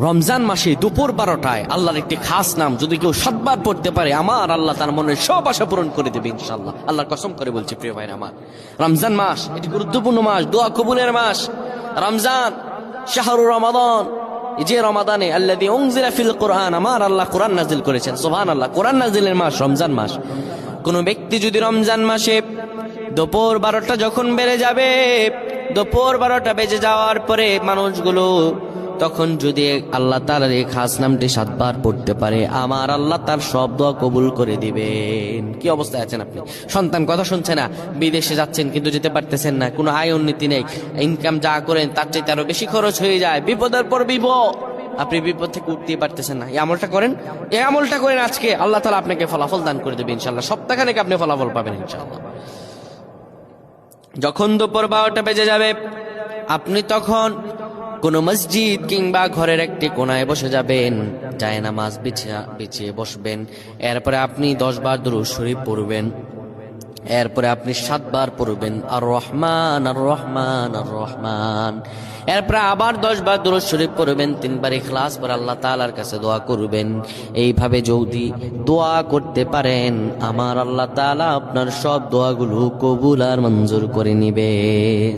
রমজান মাসে দুপুর 12টায় আল্লাহর একটি খাস নাম যদি কেউ 7 বার পড়তে পারে, আমার আল্লাহ তার মনের সব আশা পূরণ করে দেবে ইনশাআল্লাহ। আল্লাহর কসম করে বলছি প্রিয় ভাইরা আমার, রমজান মাস এটি গুরুত্বপূর্ণ মাস, দোয়া কবুলের মাস। রমজান শাহরু রমাদান, যে রমাদানে আল্লাযী উনজিলা ফিল কুরআন, আমার আল্লাহ কোরআন নাজিল করেছেন। সুবহানাল্লাহ, কোরআন নাজিলের মাস রমজান মাস। কোন ব্যক্তি যদি রমজান মাসে দুপুর 12টা যখন বেড়ে যাবে, দুপুর 12টা বেজে যাওয়ার পরে মানুষগুলো তখন যদি আল্লাহ তাআলার এই খাস নামটি 7 বার পড়তে পারে, আমার আল্লাহ তার সব দোয়া কবুল করে দিবেন। কি অবস্থায় আছেন আপনি? সন্তান কথা শুনছে না, বিদেশে যাচ্ছেন কিন্তু যেতে পারতেছেন না, কোনো আয় উন্নতি নেই, ইনকাম যা করেন তার চাইতে আরো বেশি খরচ হয়ে যায়, বিপদের পর বিপদ, আপনি বিপদ থেকে উঠতেই পারতেছেন না। এই আমলটা করেন, এই আমলটা করেন আজকে, আল্লাহ তাআলা আপনাকে ফলাফল দান করে দেবে ইনশাআল্লাহ। সপ্তাহখানেক আপনি ফলাফল পাবেন ইনশাআল্লাহ। যখন দুপুর 12টা বেজে যাবে, আপনি তখন কোন মসজিদ কিংবা ঘরের একটি কোনায় বসে যাবেন, যায় নামাজ বিছিয়ে বসবেন। এরপরে আপনি 10 বার দুরূদ শরীফ পড়বেন। এরপরে আপনি 7 বার পড়বেন আর রহমান আর রহমান আর রহমান। এরপরে আবার 10 বার দুরূদ শরীফ পড়বেন, 3 বার ইখলাস পড়ে আল্লাহ তাআলার কাছে দোয়া করবেন। এইভাবে যদি দোয়া করতে পারেন, আমার আল্লাহ তাআলা আপনার সব দোয়াগুলো কবুল আর মঞ্জুর করে নিবে।